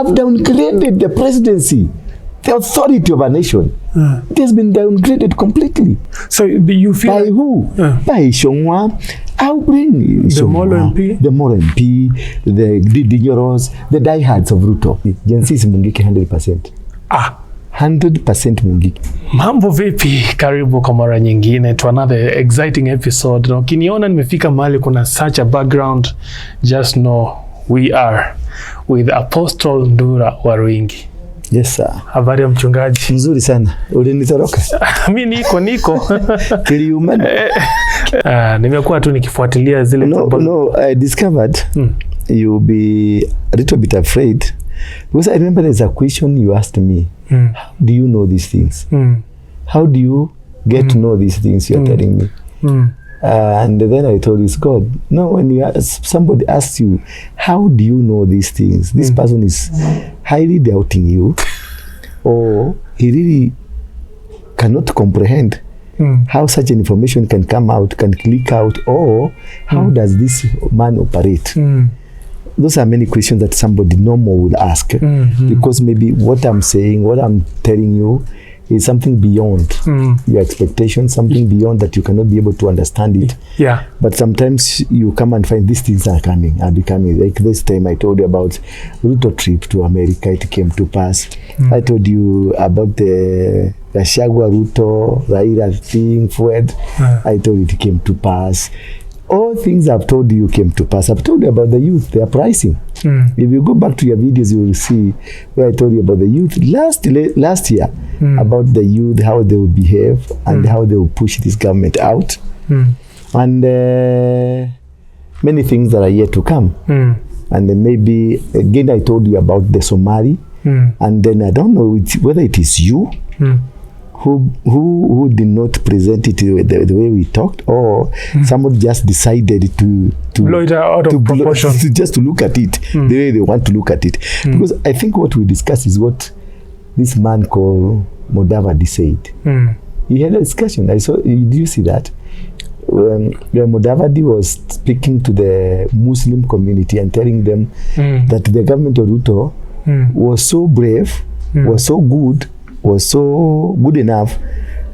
have downgraded the presidency, the authority of a nation. It has been downgraded completely. So you feel by who? By Shongwa. I'll bring the Molo MP, the Molo MP, the Dinyoros, the diehards of RUTO. Gen Z is Mungiki 100%. 100% Mungiki. Mambo vipi? Karibu kwa mara nyingine to another exciting episode. Na ukiniona nimefika mahali kuna such a background, just know we are with Apostle Ndura Waruinge. Yes sir. Habari ya mchungaji? Mzuri sana. Ulinitoroka? Mimi niko. Kiliumana. Nimekuwa tu nikifuatilia zile No, I discovered you'll be a little bit afraid because I remember there's a question you asked me. How do you know these things? How do you get to know these things you're telling me? And then I told you, it's God. No, when somebody asks you, how do you know these things? This person is highly doubting you, or he really cannot comprehend how such an information can come out, can click out, or how does this man operate? Those are many questions that somebody normal will ask, because maybe what I'm saying, what I'm telling you is something beyond your expectations, something beyond that you cannot be able to understand it. Yeah. But sometimes you come and find these things are becoming. Like this time I told you about RUTO trip to America, it came to pass. I told you about the Shagwa RUTO, Raila thing, Fred. I told you it came to pass. All things I've told you came to pass. I've told you about the youth, their pricing. If you go back to your videos, you will see where I told you about the youth last year, about the youth, how they will behave and how they will push this government out. And many things that are yet to come. And then maybe, again, I told you about the Somali. And then I don't know whether it is you who did not present it the way we talked, or someone just decided to blow it out of proportion, just to look at it the way they want to look at it. Because I think what we discussed is what this man called Mudavadi said. He had a discussion. Did you see that? When Mudavadi was speaking to the Muslim community and telling them that the government of RUTO was so brave, was so good, was so good enough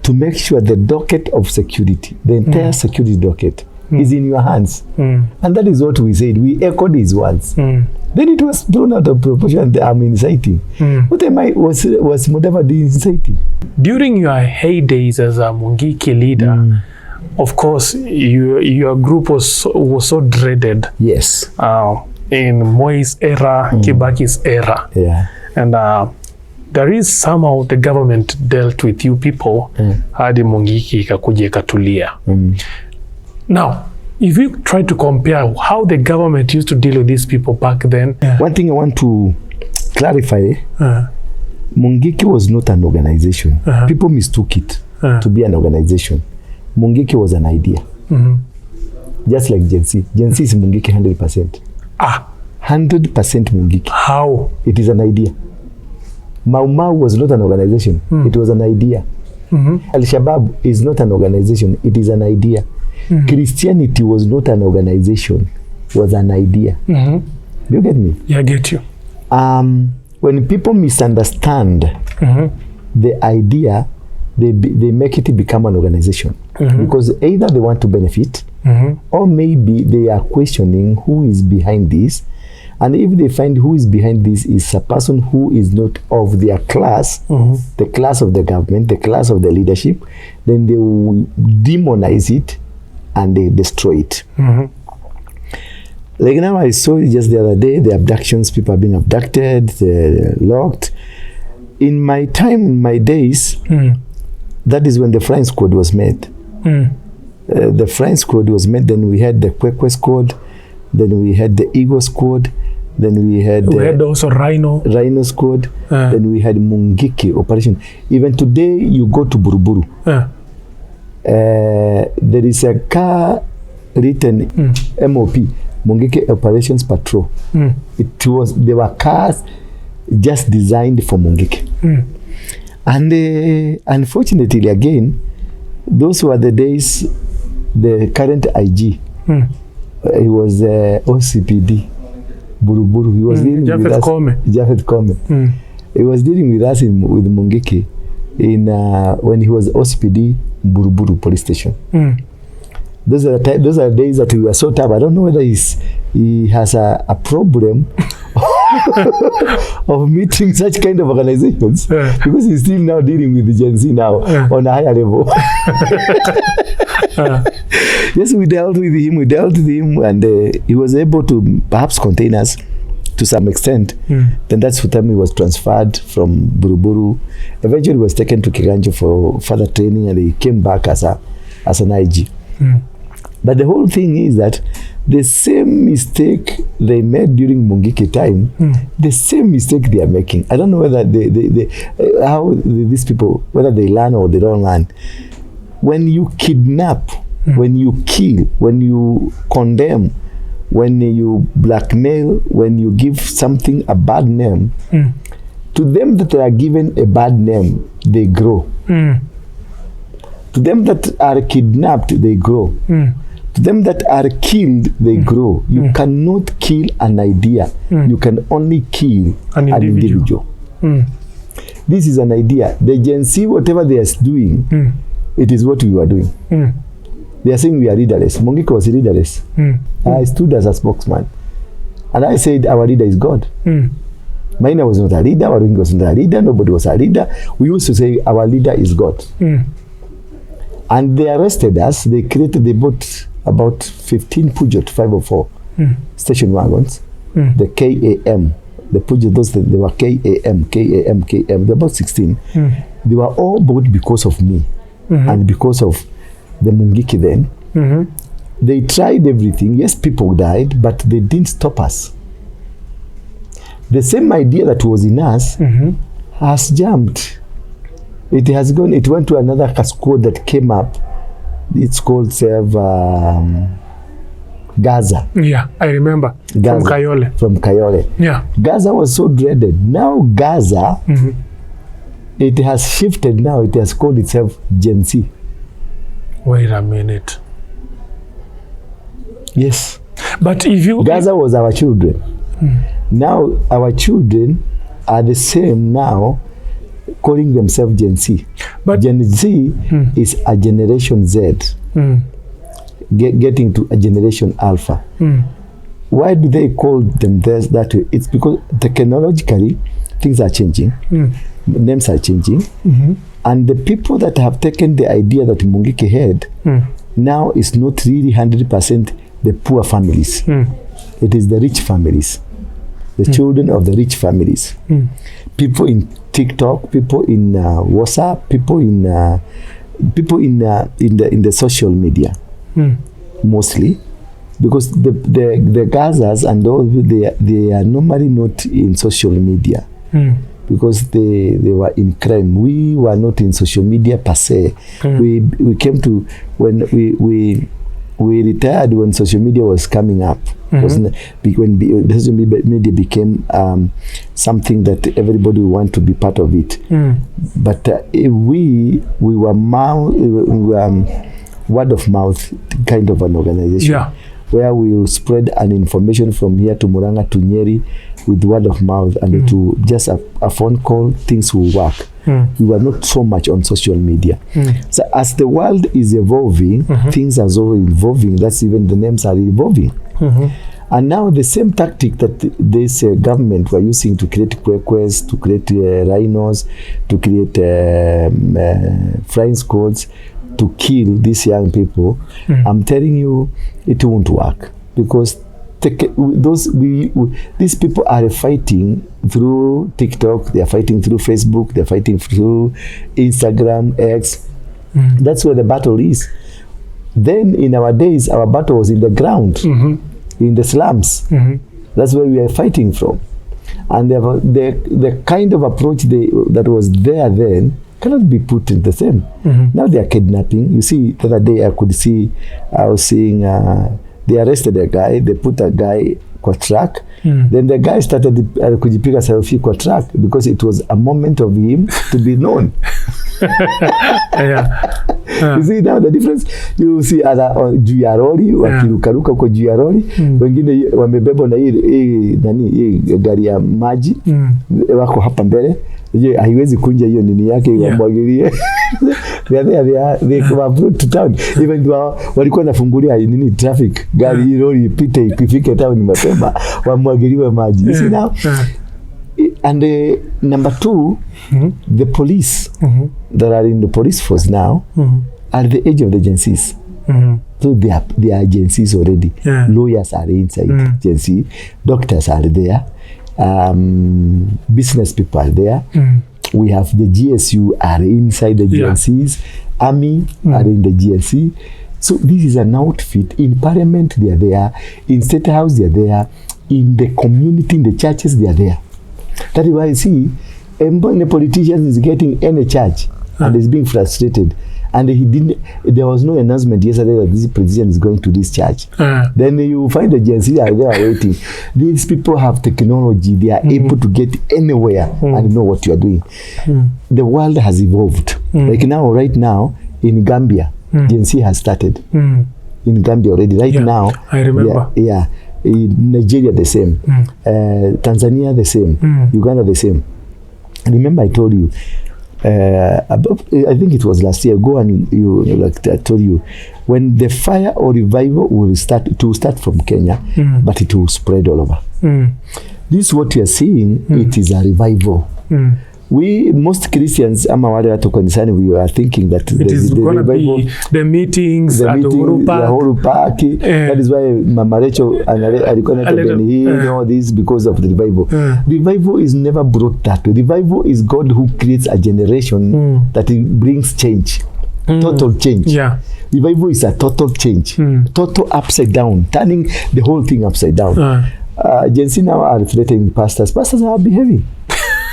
to make sure the docket of security, the entire security docket, is in your hands. And that is what we said. We echoed his words. Then it was blown out of proportion. I'm inciting. What am I was Mudavadi inciting? During your heydays as a Mungiki leader, of course, your group was so dreaded. Yes. In Moi's era, Kibaki's era. Yeah. And there is somehow the government dealt with you people hadi Mungiki ikakuja ikatulia. Now, if you try to compare how the government used to deal with these people back then. One thing I want to clarify, Mungiki was not an organization. People mistook it to be an organization. Mungiki was an idea. Just like Gen Z. Gen Z is Mungiki 100%. 100% Mungiki. How? It is an idea. Mau Mau was not an organization. It was an idea. Al-Shabaab is not an organization. It is an idea. Christianity was not an organization. It was an idea. Do you get me? Yeah, I get you. When people misunderstand the idea, they make it become an organization. Because either they want to benefit, or maybe they are questioning who is behind this. And if they find who is behind this is a person who is not of their class, the class of the government, the class of the leadership, then they will demonize it and they destroy it. Like now I saw just the other day, the abductions, people are being abducted, locked. In my time, in my days, that is when the Flying Squad was made. The Flying Squad was made, then we had the Kwekwe Squad, then we had the Eagle Squad, then we had also Rhino Squad, then we had Mungiki operation. Even today, you go to Buruburu. There is a car written MOP, Mungiki Operations Patrol. There were cars just designed for Mungiki. And unfortunately, again, those were the days, the current IG, he was OCPD, Buruburu. He was dealing with us. Japhet Kome. He was dealing with us with Mungiki in when he was OCPD Buruburu police station. Those are days that we were so tough. I don't know whether he has a problem of meeting such kind of organizations, because he's still now dealing with the Gen Z now on a higher level. Yes, we dealt with him, and he was able to perhaps contain us to some extent. Then that's the time he was transferred from Buruburu. Eventually he was taken to Kiganjo for further training, and he came back as an IG. But the whole thing is that the same mistake they made during Mungiki time, the same mistake they are making. I don't know whether how these people, whether they learn or they don't learn. When you kidnap, when you kill, when you condemn, when you blackmail, when you give something a bad name, to them that are given a bad name, they grow. To them that are kidnapped, they grow. To them that are killed, they grow. You cannot kill an idea. You can only kill an individual. This is an idea. The Gen Z, whatever they are doing, it is what we are doing. They are saying we are leaderless. Mungiki was leaderless. I stood as a spokesman. And I said our leader is God. Maina was not a leader. Waruinge was not a leader. Nobody was a leader. We used to say our leader is God. And they arrested us. They bought about 15 Peugeot 504 station wagons. The KAM. The Peugeot, they were KAM. They're about 16. They were all bought because of me and because of the Mungiki then. They tried everything. Yes, people died, but they didn't stop us. The same idea that was in us has jumped. It has gone. It went to another cascade that came up. It's called Gaza. Yeah, I remember. Gaza, from Kayole. Yeah. Gaza was so dreaded. Now Gaza, it has shifted now. It has called itself Gen Z. Wait a minute. Yes. But if you... Gaza was our children. Now our children are the same now, calling themselves Gen Z. But Gen Z is a generation Z. Getting to a generation Alpha. Why do they call them that way? It's because technologically things are changing. Names are changing. And the people that have taken the idea that Mungiki had now is not really 100% the poor families. It is the rich families. The children of the rich families. People in TikTok, people in WhatsApp, people in the social media, mostly, because the Gazas and all they are normally not in social media, because they were in crime. We were not in social media per se. We came to when we retired when social media was coming up. When social media became something that everybody want to be part of it. But we were word of mouth kind of an organization, where we will spread an information from here to Muranga to Nyeri with word of mouth, and to just a phone call, things will work. We were not so much on social media. So as the world is evolving, things are also evolving. That's even the names are evolving. And now the same tactic that this government were using to create kwekws, to create rhinos, to create flying squads, to kill these young people, I'm telling you, it won't work, because these people are fighting through TikTok, they are fighting through Facebook, they are fighting through Instagram, X. That's where the battle is. Then in our days, our battle was in the ground, in the slums. That's where we are fighting from. And the kind of approach that was there then cannot be put in the same. Now they are kidnapping. You see, the other day I was seeing they arrested a guy, they put a guy kwa track. Then the guy started kujipiga selfie kwa track because it was a moment of him to be known. You see now the difference. You see juu ya lori wakirukaruka kwa juu ya lori, wengine wamebebwa na hii gari ya maji, wako hapa mbele. Je, haiwezi kunja hiyo nini yake wamwagilie. They were brought to town. Even though walikuwa nafungulia nini traffic, gari lori ipite ifike town mapema, wamwagiliwe maji. You see now. And number 2, the police that are in the police force now are the age of the agencies. So they are agencies already. Lawyers are inside agency. Doctors are there. Business people are there. We have the GSU are inside the agencies. Army are in the GSC. So this is an outfit. In parliament they are there. In state house they are there. In the community, in the churches they are there. That is why you see, when a politician is getting any charge and is being frustrated, and there was no announcement yesterday that this president is going to this church. Then you find the agencies are there waiting. These people have technology. They are able to get anywhere and know what you are doing. The world has evolved. Like now, right now, in Gambia, agency has started. In Gambia already. Right now. I remember. In Nigeria the same, Tanzania the same, Uganda the same. Remember I told you, I think it was last year, I told you, when the fire or revival will start from Kenya, but it will spread all over. This is what you are seeing, it is a revival. We, most Christians, ama wale watu kanisani, we are thinking that it is going to be the meetings at the Uhuru Park. That is why Mama Rachel alikuwa na Benny, all this because of the revival. Revival is never brought that way. Revival is God who creates a generation that brings change, total change. Revival is a total change, total upside down, turning the whole thing upside down. Agency now are threatening pastors. Pastors are behaving.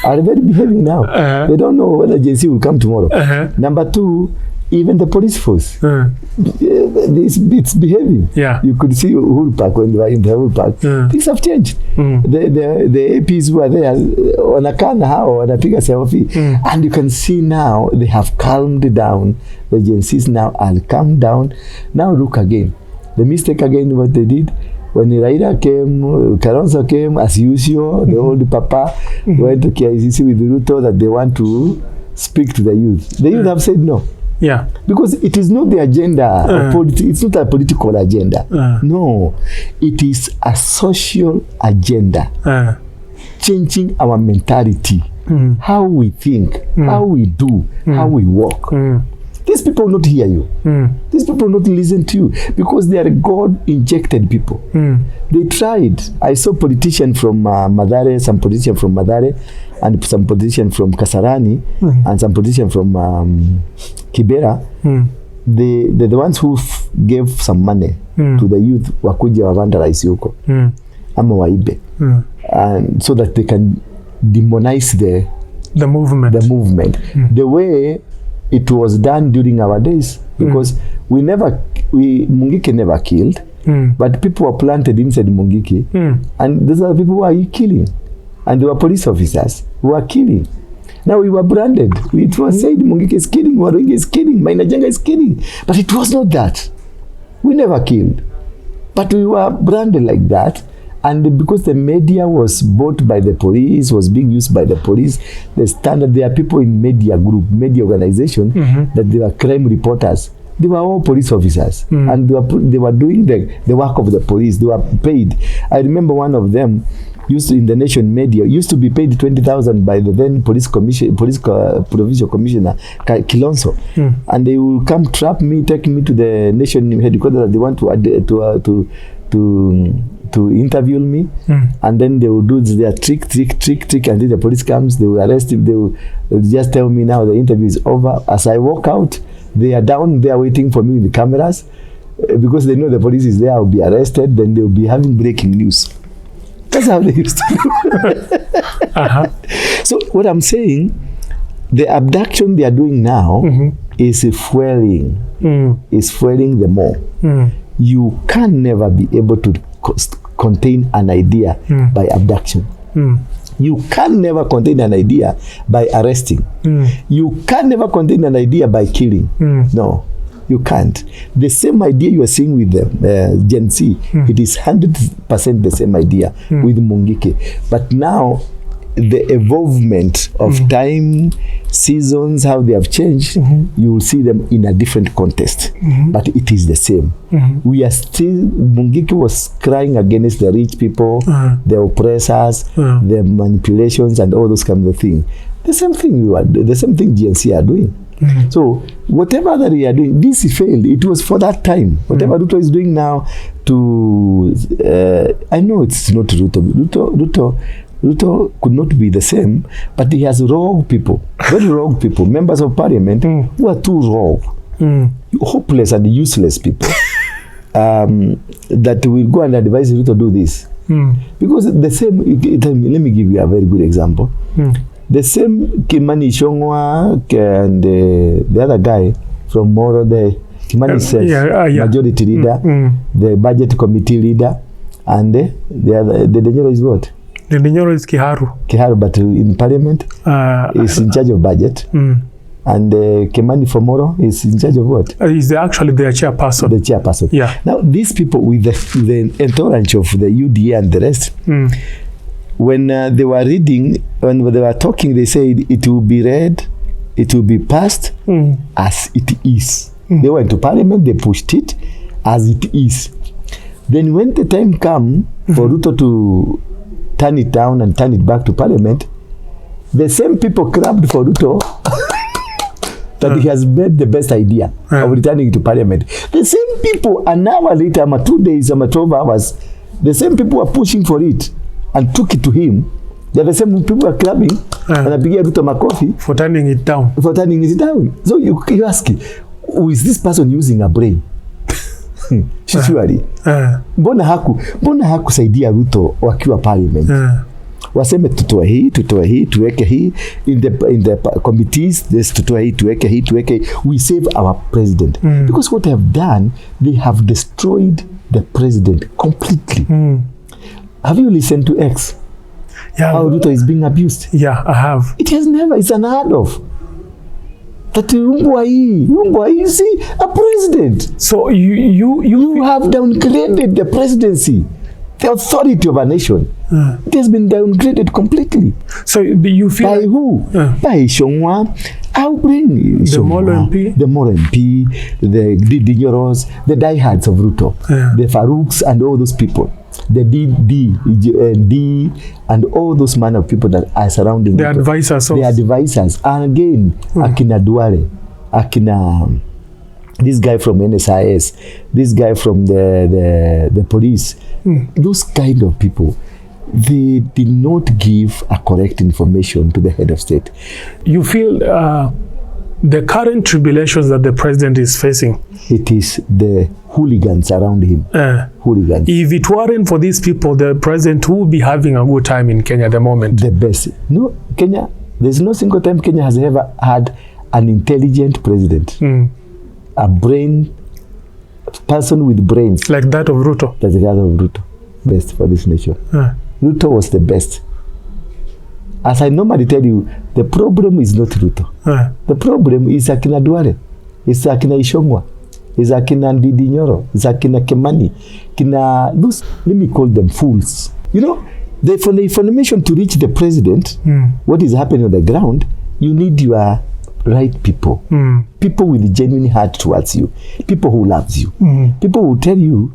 Are very behaving now. They don't know whether agency will come tomorrow. Number 2, even the police force, it's behaving. You could see Uhuru Park when they were in the Uhuru Park. Things have changed. The APs who are there, wanakana hao, wanapiga selfie. And you can see now they have calmed down. The agencies now are calmed down. Now look again. The mistake again, what they did, when Raila came, Kalonzo came, as usual, the old papa went to KICC with RUTO that they want to speak to the youth. The youth have said no. Because it is not the agenda of politics. It's not a political agenda. No. It is a social agenda. Changing our mentality. How we think, how we do, how we walk. These people will not hear you. These people will not listen to you because they are God-injected people. They tried. I saw politicians from Mathare, some politicians from Mathare, and some politicians from Kasarani, and some politicians from Kibera. The ones who gave some money to the youth wakuja wavandalize huko ama waibe, and so that they can demonize the movement. The way it was done during our days, because Mungiki never killed, but people were planted inside Mungiki, and those are the people who are killing, and they were police officers who were killing. Now we were branded. It was said Mungiki is killing, Waruinge is killing, Mainajenga is killing, but it was not that. We never killed, but we were branded like that. And because the media was bought by the police, was being used by the police, the standard, there are people in media group, media organization, that they were crime reporters. They were all police officers, and they were doing the work of the police. They were paid. I remember one of them in the Nation media used to be paid 20,000 by the then provincial commissioner Kilonso, and they will come trap me, take me to the Nation headquarters. They want to interview me, and then they will do their trick, and then the police comes, they will arrest him, they will just tell me now the interview is over. As I walk out, they are down there waiting for me with the cameras, because they know the police is there, I'll be arrested, then they'll be having breaking news. That's how they used to do. So what I'm saying, the abduction they are doing now is fueling them more. You can never be able to contain an idea by abduction. You can never contain an idea by arresting. You can never contain an idea by killing. No, you can't. The same idea you are seeing with them, Gen Z, it is 100% the same idea with Mungiki. But now, the evolvement of time, seasons, how they have changed, you will see them in a different context. But it is the same. We are still, Mungiki was crying against the rich people, the oppressors, the manipulations, and all those kinds of things. The same thing the same thing GNC are doing. So whatever that we are doing, this failed. It was for that time. Whatever RUTO is doing now to, I know it's not RUTO could not be the same, but he has rogue people, very rogue people, members of parliament who are too rogue, hopeless and useless people that will go and advise RUTO to do this. Because the same, let me give you a very good example. The same Kimani Shongwa and the other guy from Moro, the Kimani says, majority leader, the budget committee leader, and the other, the Ndura is what? The Ndura is Kiharu, but in parliament is in charge of budget. And Kimani from Moro is in charge of what? He's actually the chairperson. The chairperson. Yeah. Now, these people with the entourage of the UDA and the rest, when they were reading, when they were talking, they said it will be read, it will be passed as it is. They went to parliament, they pushed it as it is. Then when the time came for RUTO to turn it down and turn it back to parliament, the same people clapped for RUTO that he has made the best idea of returning to parliament. The same people, an hour later, 2 days, 12 hours, the same people were pushing for it and took it to him. They're the same people are clapping and I began RUTO makofi for turning it down. For turning it down. So you ask, who is this person using a brain? Surely. Mbona hakusaidia RUTO wakiwa parliament? Waseme tutoe hii, tuweke hii in the committees, this tutoe hii, tuweke hii. We save our president. Because what they have done, they have destroyed the president completely. Have you listened to X? Yeah. How RUTO is being abused? Yeah, I have. It has never, it's unheard of. That you see, a president. So you have downgraded the presidency, the authority of a nation. It has been downgraded completely. So you feel by who? By Shongwa. I'll bring the Moro MP, the Dinyoros, the diehards of RUTO, the Farouks and all those people, the D and all those man of people that are surrounding the RUTO. advisors. The advisors. And again, Akina Duare, Akina, this guy from NSIS, this guy from the police, those kind of people, they did not give a correct information to the head of state. You feel the current tribulations that the president is facing? It is the hooligans around him. Hooligans. If it weren't for these people, the president would be having a good time in Kenya at the moment. The best. No, Kenya, there's no single time Kenya has ever had an intelligent president. A brain, person with brains. Like that of RUTO. That's the guy of RUTO. Best for this nation. RUTO was the best. As I normally tell you, the problem is not RUTO. The problem is Akina Duare, it's Akina Ishongwa, it's Akina Ndidinyoro, it's Akina Kemani, those, let me call them fools. You know, for the information to reach the president, what is happening on the ground, you need your right people. People with a genuine heart towards you. People who loves you. People who tell you,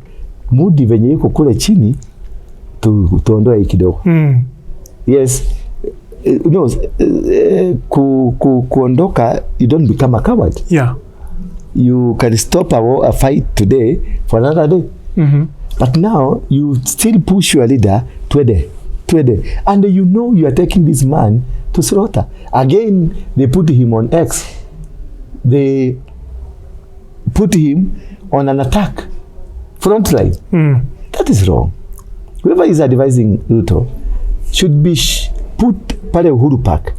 mudi venye yuko kule chini, tuondoe kidogo. Yes, you know, kuondoka, you don't become a coward. Yeah. You can stop a fight today for another day. But now, you still push your leader to a day. And you know you are taking this man to slaughter. Again, they put him on X. They put him on an attack front line. That is wrong. Whoever is advising RUTO should be put pale Uhuru Park.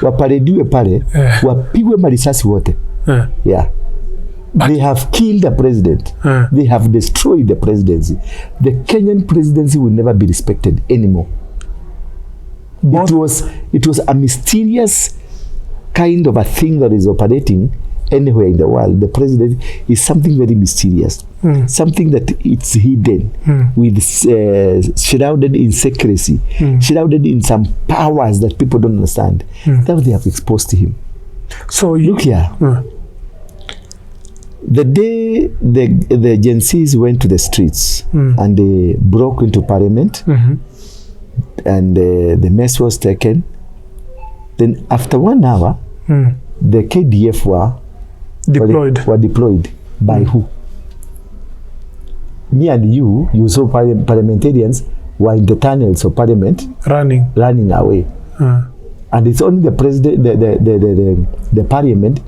Waparediwe pale, wapigwe marisasi wote. Yeah. They have killed the president. They have destroyed the presidency. The Kenyan presidency will never be respected anymore. It was a mysterious kind of a thing that is operating anywhere in the world. The president is something very mysterious, something that it's hidden, with shrouded in secrecy, shrouded in some powers that people don't understand. That they have exposed to him. So look here. The day the Gen Zs went to the streets and they broke into parliament, and the mess was taken, then after 1 hour, the KDF were deployed by who? Me and you saw parliamentarians were in the tunnels of parliament running away. And it's only the president, the parliament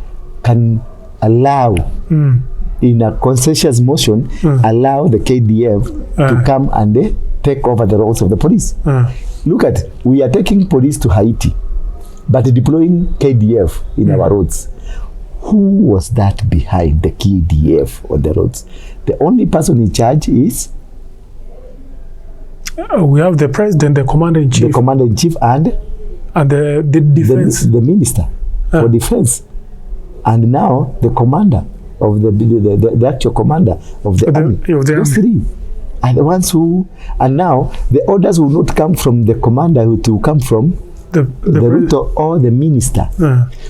can allow, in a consensus motion, allow the KDF to come and take over the roles of the police. Look at, we are taking police to Haiti, but deploying KDF in our roads. Who was that behind the KDF on the roads? The only person in charge is? We have the president, the commander-in-chief. The commander-in-chief and the defense. The minister for defense. And now the commander of the actual commander of the army. Those three are the ones who, and now the orders will not come from the commander, it will come from the RUTO or the minister.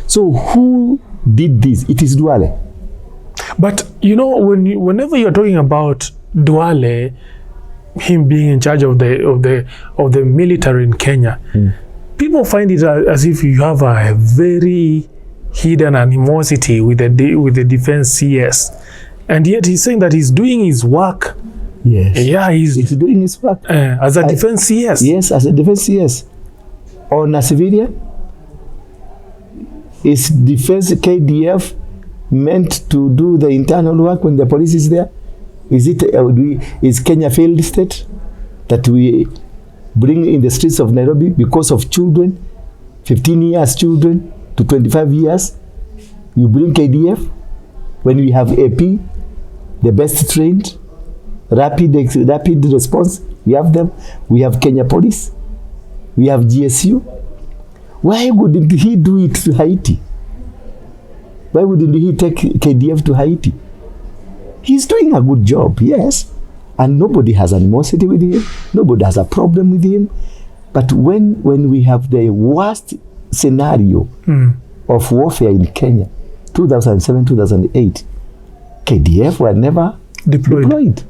So who did this? It is Duale. But you know, whenever you're talking about Duale, him being in charge of the military in Kenya, people find it as if you have a very hidden animosity with the defense CS, and yet he's saying that he's doing his work. Yes. Yeah, he's doing his work as a defense CS. Yes, as a defense CS. On a civilian, is defense KDF meant to do the internal work when the police is there? Is Kenya failed state that we bring in the streets of Nairobi because of children, 15 years children to 25 years? You bring KDF when we have AP, the best trained, rapid response. We have them. We have Kenya Police. We have GSU. Why wouldn't he do it to Haiti? Why wouldn't he take KDF to Haiti? He's doing a good job, yes. And nobody has animosity with him. Nobody has a problem with him. But when we have the worst scenario of warfare in Kenya, 2007, 2008, KDF were never deployed.